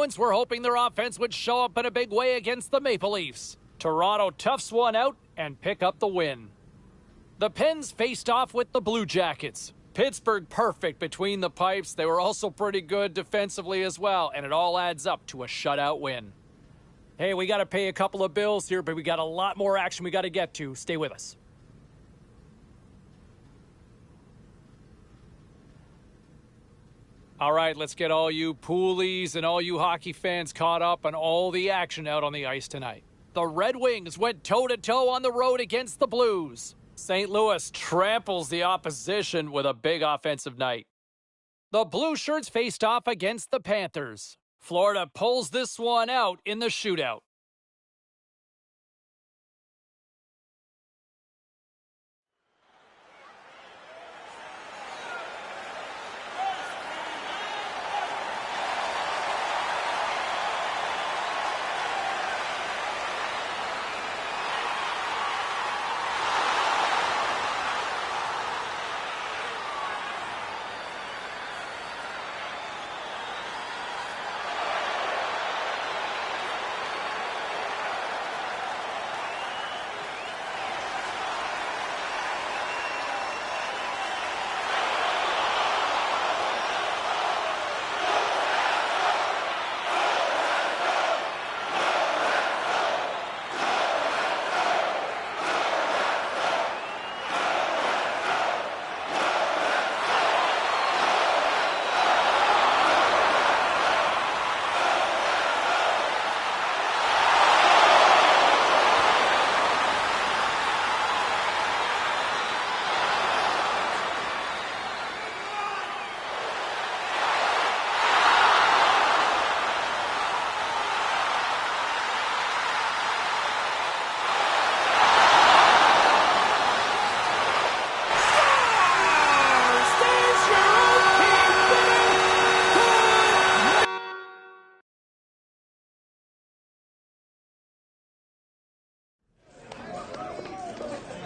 Penguins were hoping their offense would show up in a big way against the Maple Leafs. Toronto toughs one out and pick up the win. The Pens faced off with the Blue Jackets. Pittsburgh perfect between the pipes. They were also pretty good defensively as well, and it all adds up to a shutout win. Hey, we got to pay a couple of bills here, but we got a lot more action we got to get to. Stay with us. All right, let's get all you poolies and all you hockey fans caught up on all the action out on the ice tonight. The Red Wings went toe-to-toe on the road against the Blues. St. Louis tramples the opposition with a big offensive night. The Blue Shirts faced off against the Panthers. Florida pulls this one out in the shootout.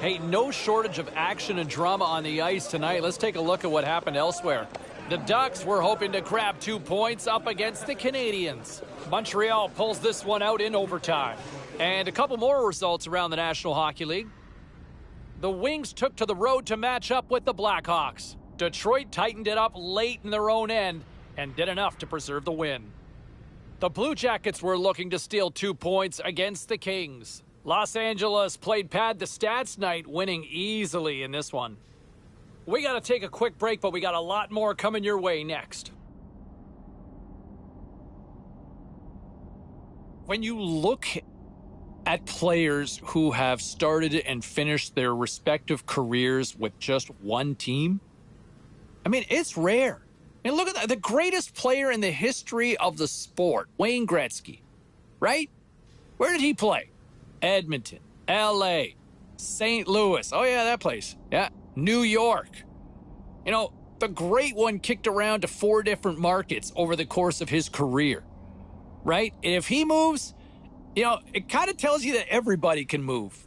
Hey, no shortage of action and drama on the ice tonight. Let's take a look at what happened elsewhere. The Ducks were hoping to grab 2 points up against the Canadiens. Montreal pulls this one out in overtime. And a couple more results around the National Hockey League. The Wings took to the road to match up with the Blackhawks. Detroit tightened it up late in their own end and did enough to preserve the win. The Blue Jackets were looking to steal 2 points against the Kings. Los Angeles played pad the stats night, winning easily in this one. We got to take a quick break, but we got a lot more coming your way next. When you look at players who have started and finished their respective careers with just one team, I mean, it's rare. And look at that, the greatest player in the history of the sport, Wayne Gretzky, right? Where did he play? Edmonton, L.A., St. Louis. Oh, yeah, that place. Yeah, New York. You know, the great one kicked around to 4 different markets over the course of his career, right? And if he moves, you know, it kind of tells you that everybody can move.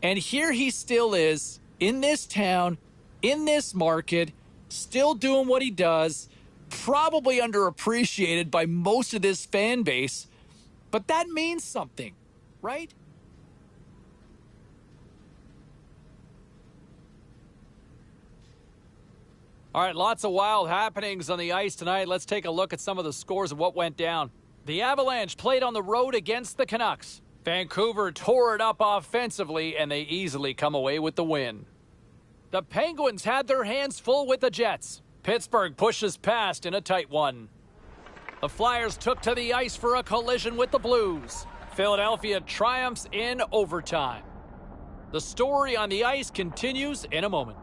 And here he still is in this town, in this market, still doing what he does, probably underappreciated by most of this fan base, but that means something, right? All right, lots of wild happenings on the ice tonight. Let's take a look at some of the scores of what went down. The Avalanche played on the road against the Canucks. Vancouver tore it up offensively, and they easily come away with the win. The Penguins had their hands full with the Jets. Pittsburgh pushes past in a tight one. The Flyers took to the ice for a collision with the Blues. Philadelphia triumphs in overtime. The story on the ice continues in a moment.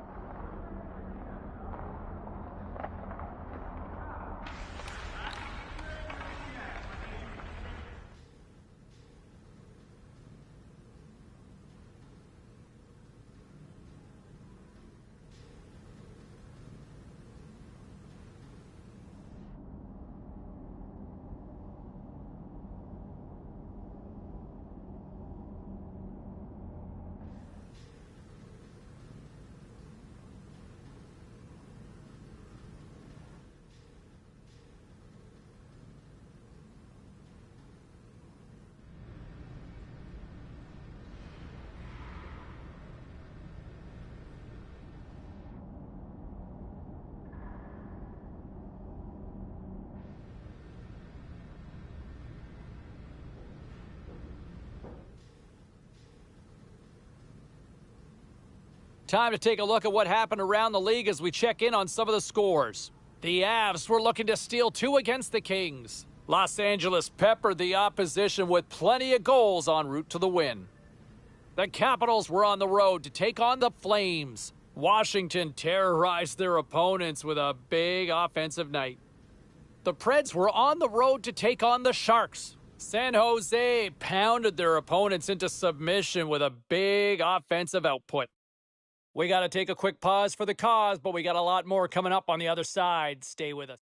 time to take a look at what happened around the league as we check in on some of the scores. The Avs were looking to steal 2 against the Kings. Los Angeles peppered the opposition with plenty of goals en route to the win. The Capitals were on the road to take on the Flames. Washington terrorized their opponents with a big offensive night. The Preds were on the road to take on the Sharks. San Jose pounded their opponents into submission with a big offensive output. We got to take a quick pause for the cause, but we got a lot more coming up on the other side. Stay with us.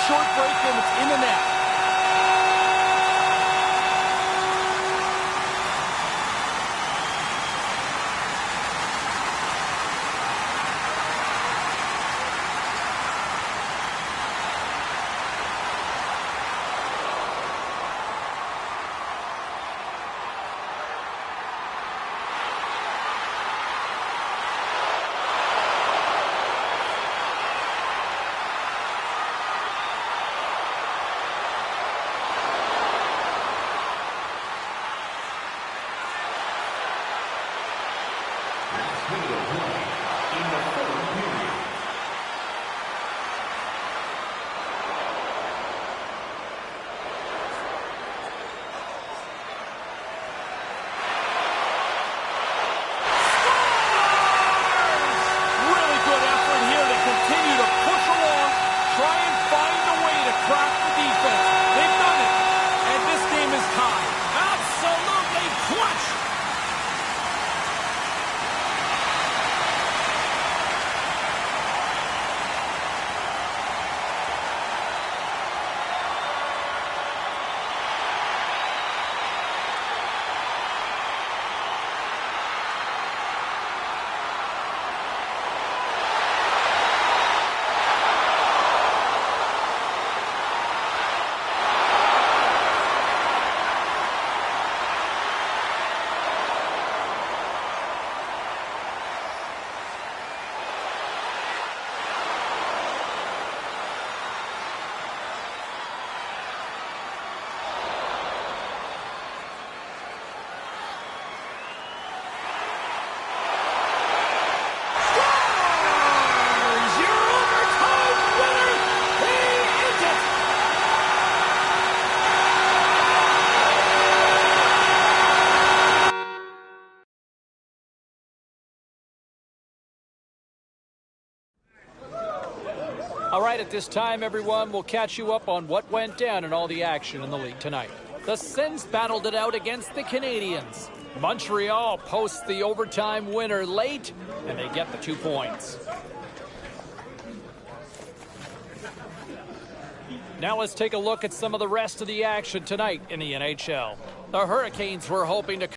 Short break and it's in the net. All right, at this time, everyone, we'll catch you up on what went down in all the action in the league tonight. The Sens battled it out against the Canadiens. Montreal posts the overtime winner late, and they get the 2 points. Now let's take a look at some of the rest of the action tonight in the NHL. The Hurricanes were hoping to